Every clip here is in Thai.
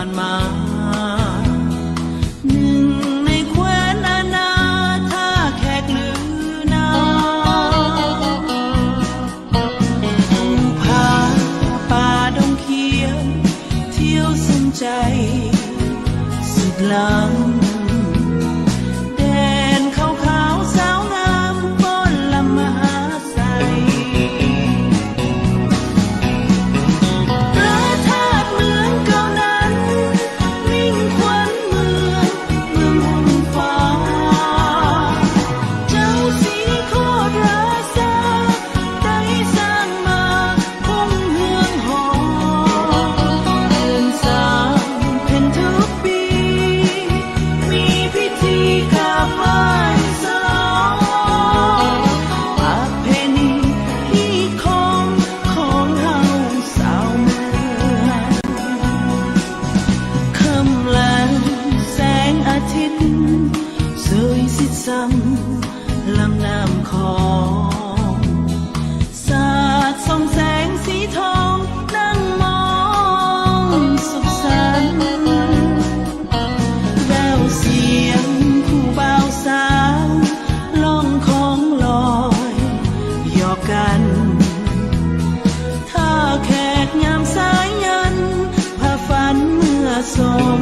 านมาหนึ่งในแคว้นอาณาท่าแขกลือนาภูผาป่าดงเขียวเที่ยวสนใจสุดล้ำลำน้ำของสาดส่องแสงสีทองนั่งมองสุขสันต์แววเสียงคู่บ่าวสาวล่องของลอยหยอกกันท่าแขกงามสายยันพาฝันเมื่อสม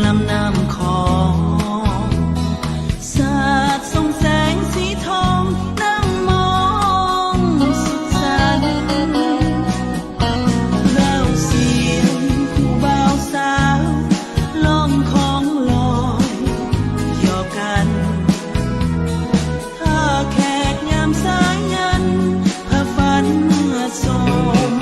ลำน้ำของสาดส่องแสงสีทองนั่งมองสุขสันต์แววเสียงคู่บ่าวสาวล่องของลอยหยอกกันท่าแขกยามสายยันพาฝันเมื่อสม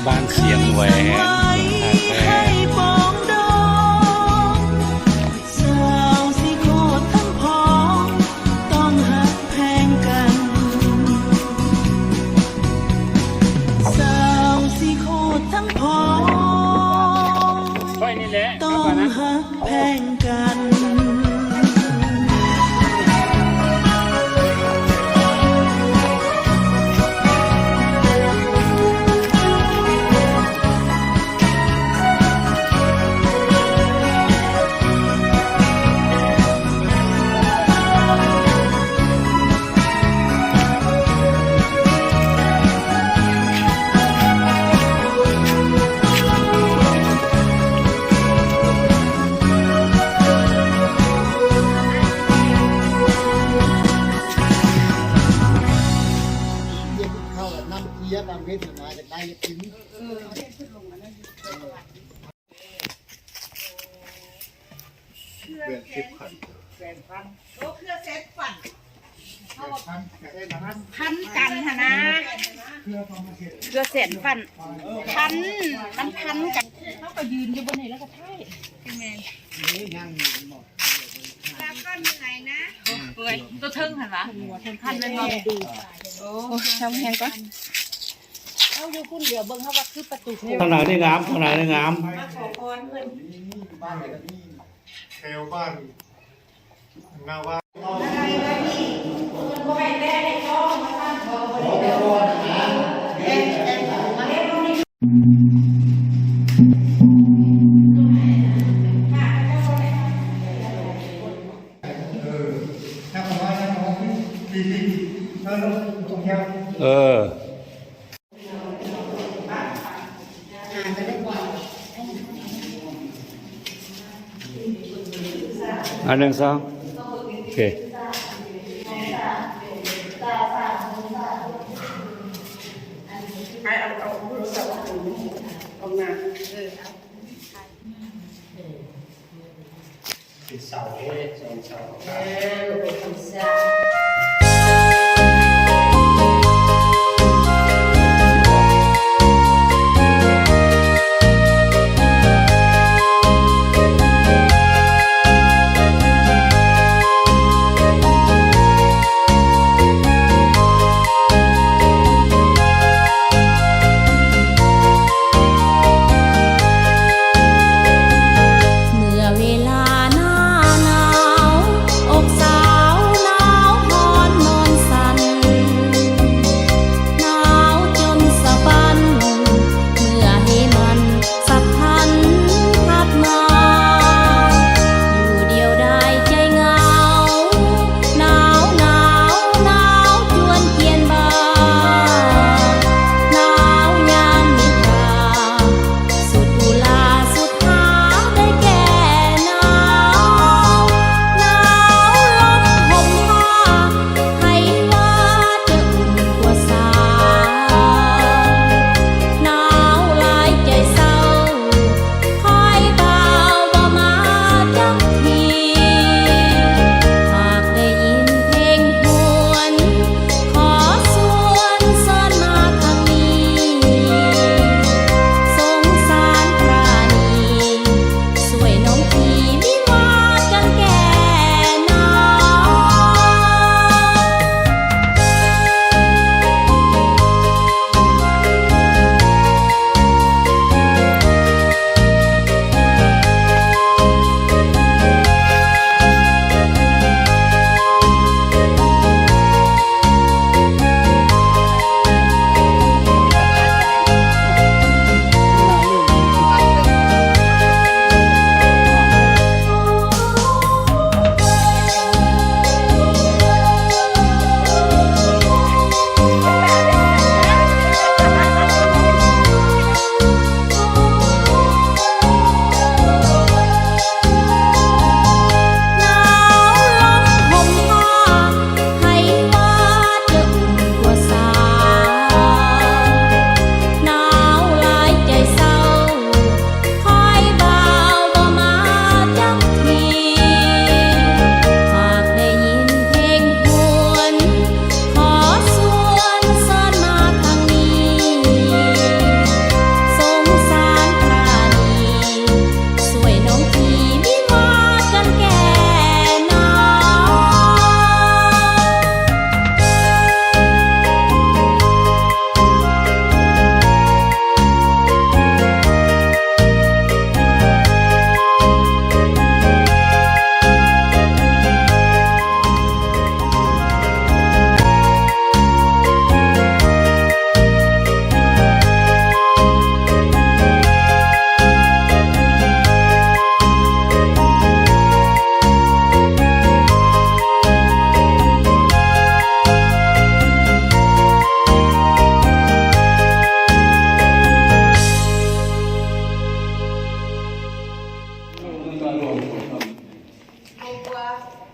บ้านเสียงแหวนให้ปองดองสาวสีโคตรทั้งพ้องต้องหักแพงกันสาวสีโคตรทั้งพ้องต้องหักแพงกันตามเพศมาจากได้กินเครื่อง10,000โอ้เครื่องเซ็ตฝัน พันกันฮะนะเกลือเส้นพันพันมันพันกันเขาก็ยืนอยู่บนนี้แล้วก็ไถ่เป็นไงแล้วก็เหนื่อยนะเหนื่อยตัวเทิงหันวะพันมันมองดูโอ้ทำแหงก่อนเอาอยู่คุณเดี๋ยวเบิ่งเขาว่าคือประตู ทางไหนได้งามทางไหนได้งาม มาขอพรเพิ่น บ้านอะไรนี่ แถวบ้านนาว่า ถ้าผมว่าถ้าผมดีๆถ้าเราตรงแถว เอออันหนึ่งสองโอเค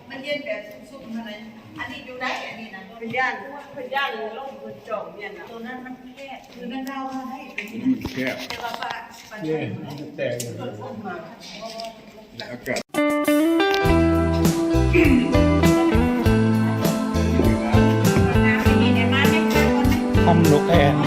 มันเย็นแบบซุ่มๆอะไรอันนี้อยู่ได้อันนี้นะเป็นย่านลงบนจ่องเนี่ยนะตัวนั้นมันแคบคือนั่งเล่าให้แคบแต่ว่าป้าเนี่ยแต่ต้นมาอากาศ นกแอ่น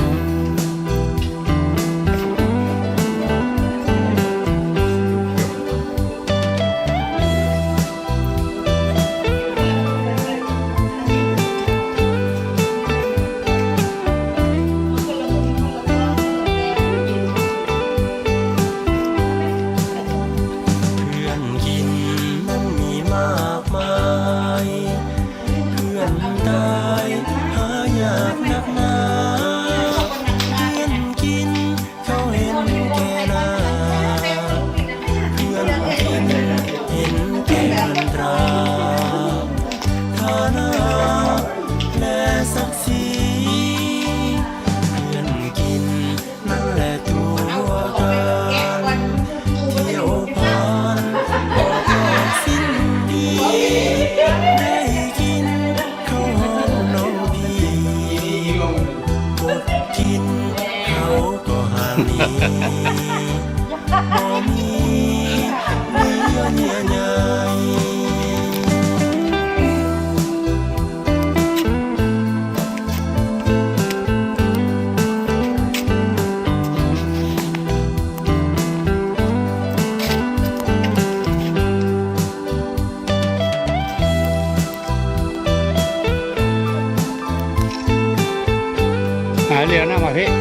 เรียกหน้ามาพี่1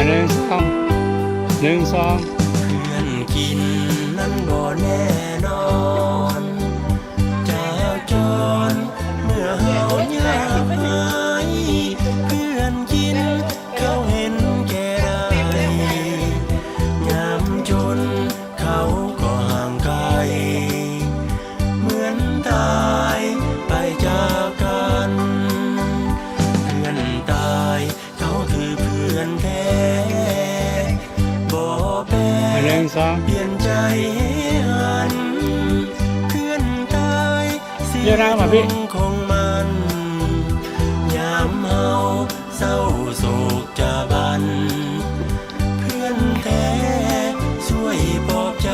2 1 2 เพื่อนกินนั้นบ่แน่นอนจากจรเมื่อเฮายากหายเพื่อนกินเขาเห็นแก่ได้ยามจนเขาก็ห่างไกลเหมือนตายไปจากกันเพื่อนตายเขาคือเพื่อนแท้บ่แปร 1 2 เปลี่ยนใจหันเพื่อนตายสิ เรียกหน้ามาพี่ ของมันยามเฮาเศร้าโศกจะบันเพื่อนแท้ช่วยปลอบใจ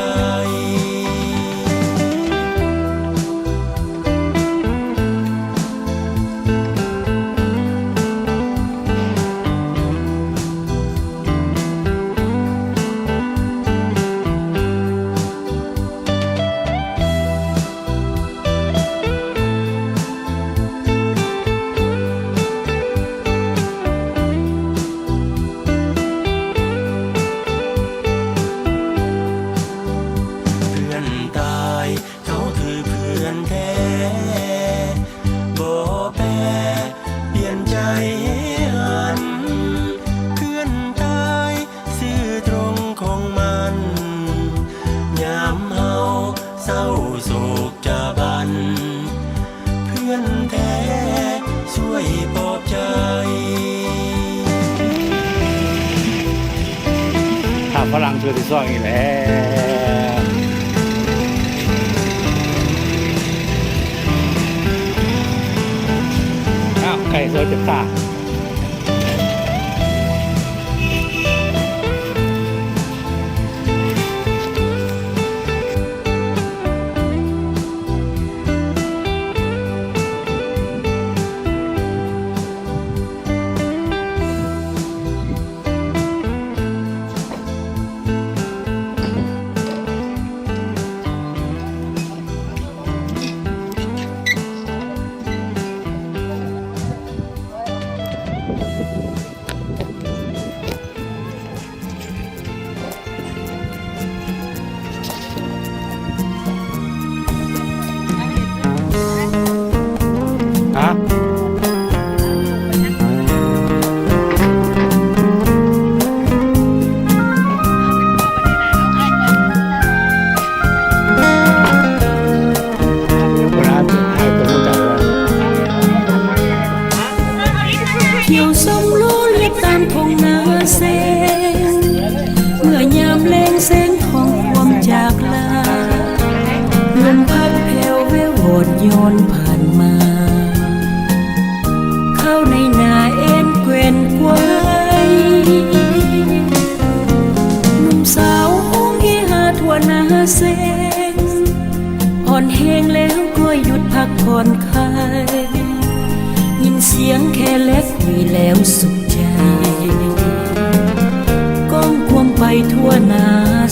ฝรั่งตัวที่สองอีกแล้วอ้าวไก่โซจะตาโยนผ่านมาเข้าในนาเอ็นเกวียนไว้หนุ่มสาวองค์ที่หาทั่วนาเซงพอ อนแห้งแล้วก็หยุดพักผ่อนคลายยินเสียงแค่เล็กคุยแล้วสุขใจก้องควมไปทั่วนา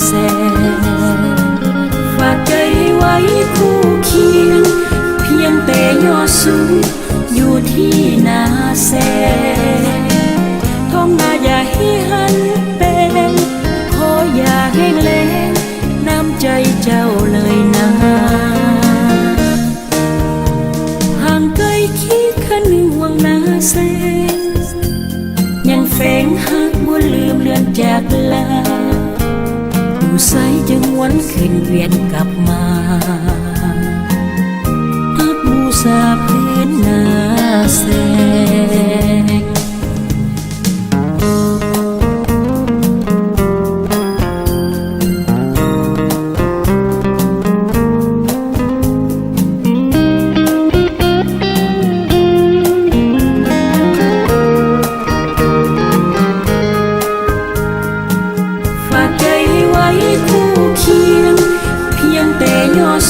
แสฝากใจให้ไว้คู่เคียงเพียงแต่ยอดสูงอยู่ที่นาแสท้องนาอย่าให้หันเป็นขออย่าแห้งแล้งน้ำใจเจ้าเลยนะห่างไกลคิดขันห่วงนาแสยังแฝงหักบ่ลืมเลือนจากลาดูใสจึงวันขึ้นเวียนกลับมาฮักบูชาพื้นนาแสง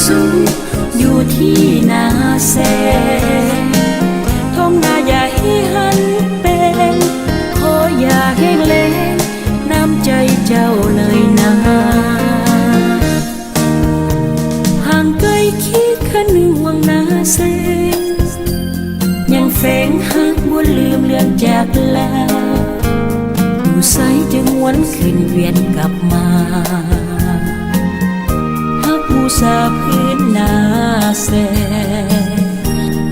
สูงอยู่ที่นาแสท้องนาอย่าให้หันเป็นขออย่าแห้งแล้งน้ำใจเจ้าเลยนะห่างไกลคิดขันห่วงนาแสยังแฝงหักบ่ลืมเลือนจากลาดูใสจึงวันขึ้นเวียนกลับมาบูชาพื้นนาแส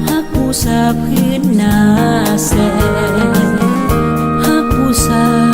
ฮักบูชาพื้นนาแสฮักบูชา